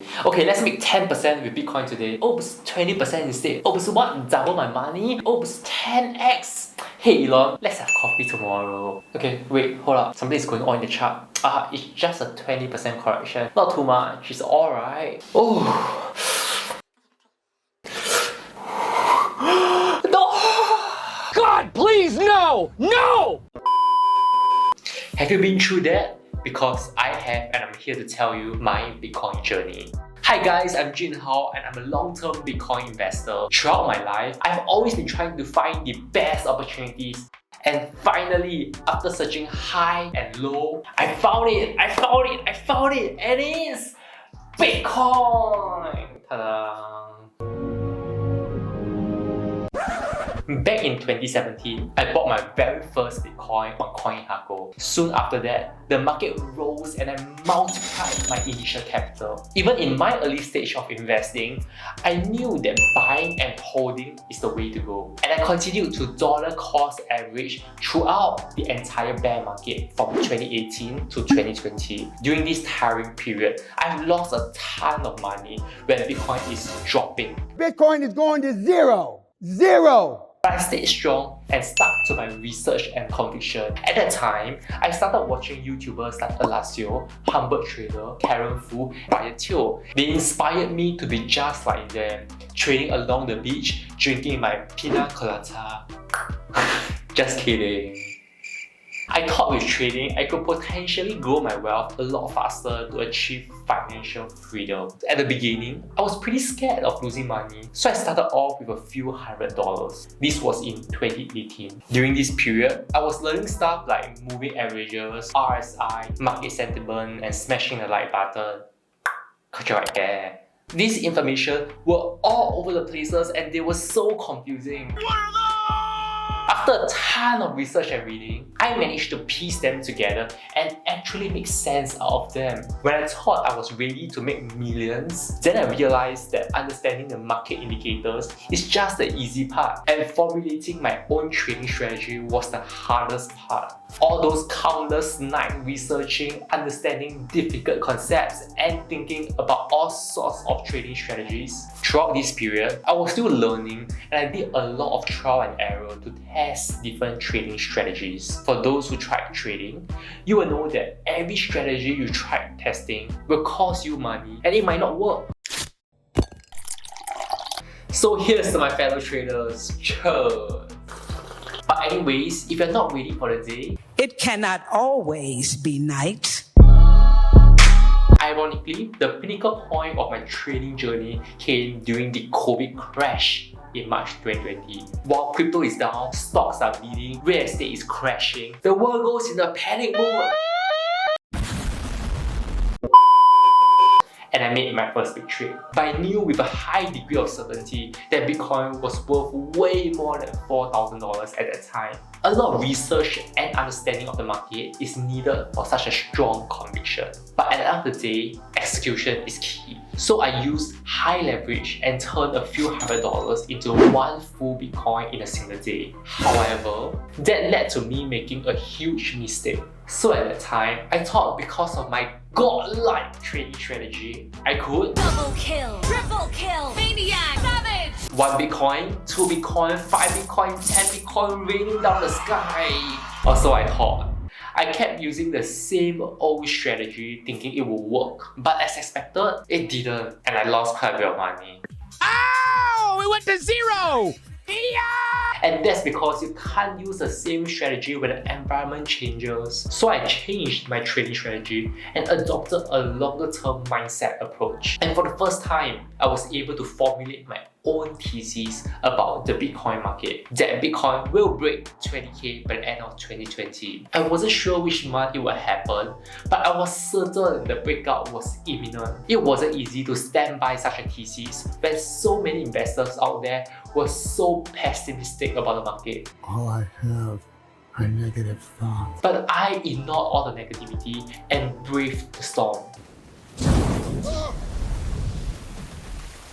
Okay, let's make 10% with Bitcoin today. Oops, 20% instead. Oops, what? Double my money? Oops, 10x. Hey Elon, let's have coffee tomorrow. Okay, wait, hold up. Something is going on in the chart. It's just a 20% correction. Not too much, it's alright. Oh. No! God, please, no! No! Have you been through that? Because I have, and I'm here to tell you my Bitcoin journey. Hi guys, I'm Jin Hao and I'm a long-term Bitcoin investor. Throughout my life, I've always been trying to find the best opportunities. And finally, after searching high and low, I found it! And it's Bitcoin! Ta-da! Back in 2017, I bought my very first Bitcoin on CoinHako. Soon after that, the market rose and I multiplied my initial capital. Even in my early stage of investing, I knew that buying and holding is the way to go. And I continued to dollar cost average throughout the entire bear market from 2018 to 2020. During this tiring period, I've lost a ton of money when Bitcoin is dropping. Bitcoin is going to zero! Zero! But I stayed strong and stuck to my research and conviction. At that time, I started watching YouTubers like Alacio, Humbert Trader, Karen Fu, Brian Teo. They inspired me to be just like them, trading along the beach, drinking my pina colada. Just kidding. I thought with trading, I could potentially grow my wealth a lot faster to achieve financial freedom. At the beginning, I was pretty scared of losing money, so I started off with a few $100. This was in 2018. During this period, I was learning stuff like moving averages, RSI, market sentiment, and smashing the like button. Got you right there. These information were all over the places and they were so confusing. What are those? After a ton of research and reading, I managed to piece them together and actually make sense out of them. When I thought I was ready to make millions, then I realized that understanding the market indicators is just the easy part, and formulating my own trading strategy was the hardest part. All those countless nights researching, understanding difficult concepts, and thinking about all sorts of trading strategies. Throughout this period, I was still learning and I did a lot of trial and error to test different trading strategies. For those who tried trading, you will know that every strategy you try testing will cost you money and it might not work. So here's to my fellow traders, cheers! But anyways, if you're not ready for the day, it cannot always be night. Ironically, the pinnacle point of my trading journey came during the COVID crash in March 2020. While crypto is down, stocks are bleeding, real estate is crashing, the world goes in a panic mode. And I made my first big trade. But I knew with a high degree of certainty that Bitcoin was worth way more than $4,000 at that time. A lot of research and understanding of the market is needed for such a strong conviction. But at the end of the day, execution is key. So I used high leverage and turned a few $100 into one full Bitcoin in a single day. However, that led to me making a huge mistake. So at that time, I thought because of my godlike trading strategy, I could double kill, triple kill, maniac, savage! 1 Bitcoin, 2 Bitcoin, 5 Bitcoin, 10 Bitcoin raining down the sky. Or so I thought. I kept using the same old strategy thinking it would work, but as expected, it didn't, and I lost quite a bit of money. Ow! It went to zero! Yeah! And that's because you can't use the same strategy when the environment changes. So I changed my trading strategy and adopted a longer term mindset approach. And for the first time, I was able to formulate my own thesis about the Bitcoin market. That Bitcoin will break 20k by the end of 2020. I wasn't sure which month it would happen, but I was certain the breakout was imminent. It wasn't easy to stand by such a thesis when so many investors out there were so pessimistic about the market. All I have are negative thoughts. But I ignored all the negativity and braved the storm.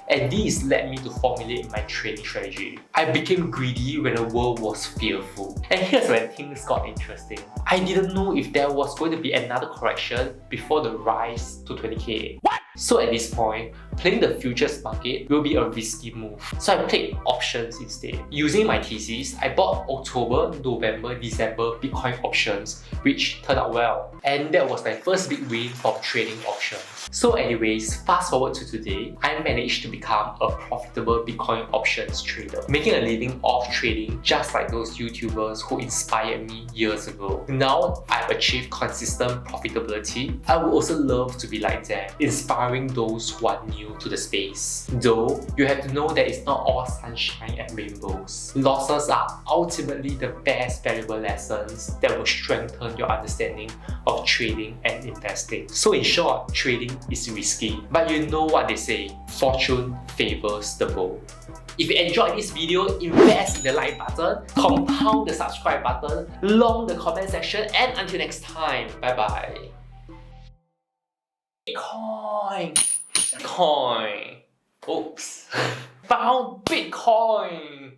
And this led me to formulate my trading strategy. I became greedy when the world was fearful. And here's when things got interesting. I didn't know if there was going to be another correction before the rise to 20k. What? So at this point, playing the futures market will be a risky move. So I played options instead. Using my thesis, I bought October, November, December Bitcoin options, which turned out well. And that was my first big win from trading options. So anyways, fast forward to today, I managed to become a profitable Bitcoin options trader, making a living off trading just like those YouTubers who inspired me years ago. Now I've achieved consistent profitability. I would also love to be like them, inspiring those who are new to the space. Though, you have to know that it's not all sunshine and rainbows. Losses are ultimately the best valuable lessons that will strengthen your understanding of trading and investing. So in short, trading is risky, but you know what they say, fortune favors the bold. If you enjoyed this video, invest in the like button, compound the subscribe button, long the comment section, and until next time, bye bye. Bitcoin! Oops. Found Bitcoin!